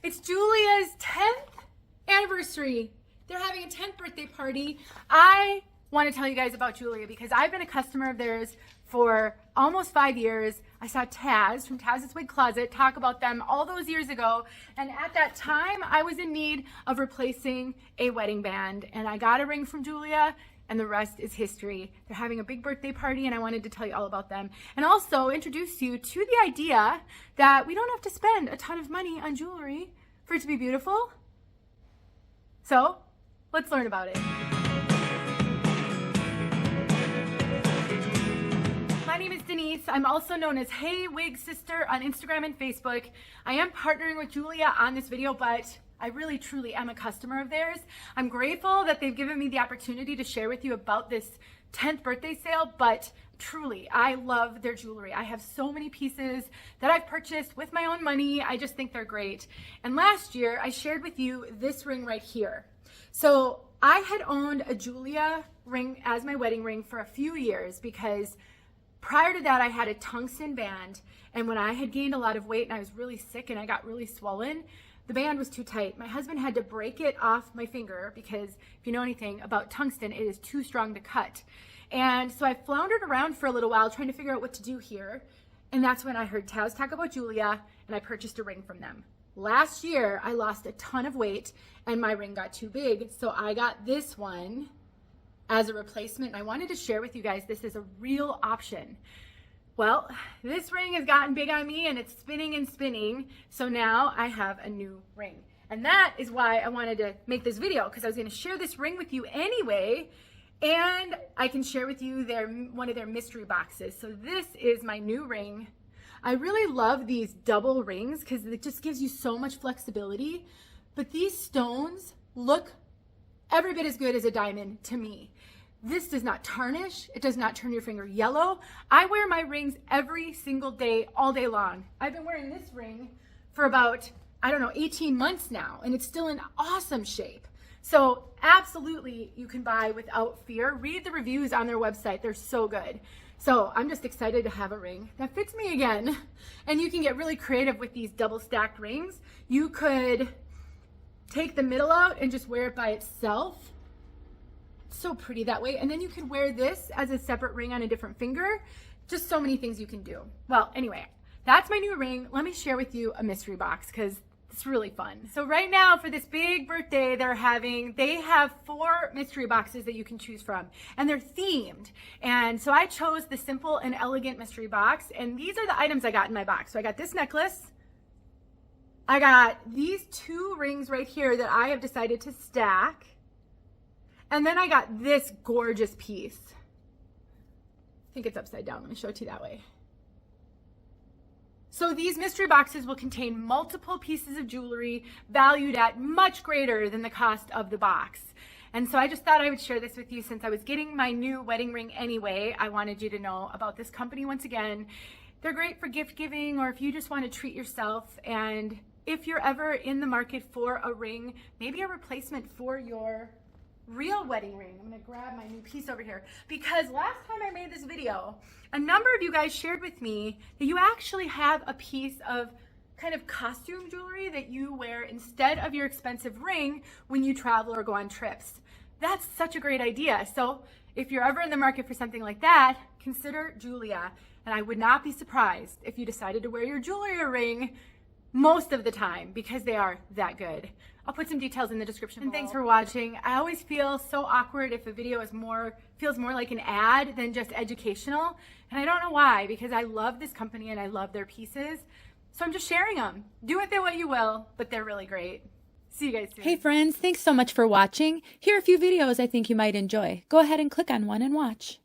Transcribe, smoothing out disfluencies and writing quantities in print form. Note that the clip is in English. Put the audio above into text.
It's Jeulia's 10th anniversary. They're having a 10th birthday party. I want to tell you guys about Jeulia because I've been a customer of theirs for almost 5 years. I saw Taz from Taz's Wig Closet talk about them all those years ago. And at that time, I was in need of replacing a wedding band. And I got a ring from Jeulia, and the rest is history. They're having a big birthday party, and I wanted to tell you all about them. And also introduce you to the idea that we don't have to spend a ton of money on jewelry for it to be beautiful. So, let's learn about it. My name is Denise. I'm also known as Hey Wig Sister on Instagram and Facebook. I am partnering with Jeulia on this video, but I really truly am a customer of theirs. I'm grateful that they've given me the opportunity to share with you about this 10th birthday sale, but truly, I love their jewelry. I have so many pieces that I've purchased with my own money. I just think they're great. And last year, I shared with you this ring right here. So I had owned a Jeulia ring as my wedding ring for a few years because prior to that, I had a tungsten band. And when I had gained a lot of weight and I was really sick and I got really swollen, the band was too tight. My husband had to break it off my finger because if you know anything about tungsten, it is too strong to cut. And so I floundered around for a little while trying to figure out what to do here. And that's when I heard Taz talk about Jeulia and I purchased a ring from them. Last year, I lost a ton of weight and my ring got too big. So I got this one as a replacement. And I wanted to share with you guys, this is a real option. Well, this ring has gotten big on me and it's spinning and spinning. So now I have a new ring. And that is why I wanted to make this video, because I was going to share this ring with you anyway. And I can share with you one of their mystery boxes. So this is my new ring. I really love these double rings because it just gives you so much flexibility. But these stones look every bit as good as a diamond to me. This does not tarnish. It does not turn your finger yellow. I wear my rings every single day, all day long. I've been wearing this ring for about, 18 months now, and it's still in awesome shape. So absolutely you can buy without fear. Read the reviews on their website. They're so good. So I'm just excited to have a ring that fits me again. And you can get really creative with these double stacked rings. You could take the middle out and just wear it by itself. So pretty that way. And then you can wear this as a separate ring on a different finger. Just so many things you can do. Well, anyway, that's my new ring. Let me share with you a mystery box because it's really fun. So right now for this big birthday they have 4 mystery boxes that you can choose from, and they're themed. And so I chose the simple and elegant mystery box, and these are the items I got in my box. So I got this necklace. I got these 2 rings right here that I have decided to stack. And then I got this gorgeous piece. I think it's upside down. Let me show it to you that way. So these mystery boxes will contain multiple pieces of jewelry valued at much greater than the cost of the box. And so I just thought I would share this with you since I was getting my new wedding ring anyway. I wanted you to know about this company once again. They're great for gift giving or if you just want to treat yourself. And if you're ever in the market for a ring, maybe a replacement for your real wedding ring. I'm gonna grab my new piece over here because last time I made this video, a number of you guys shared with me that you actually have a piece of kind of costume jewelry that you wear instead of your expensive ring when you travel or go on trips. That's such a great idea. So if you're ever in the market for something like that, consider Jeulia. And I would not be surprised if you decided to wear your Jeulia ring most of the time because they are that good. I'll put some details in the description. And thanks for watching. I always feel so awkward if a video is feels more like an ad than just educational. And I don't know why, because I love this company and I love their pieces. So I'm just sharing them. Do with it what you will, but they're really great. See you guys soon. Hey friends, thanks so much for watching. Here are a few videos I think you might enjoy. Go ahead and click on one and watch.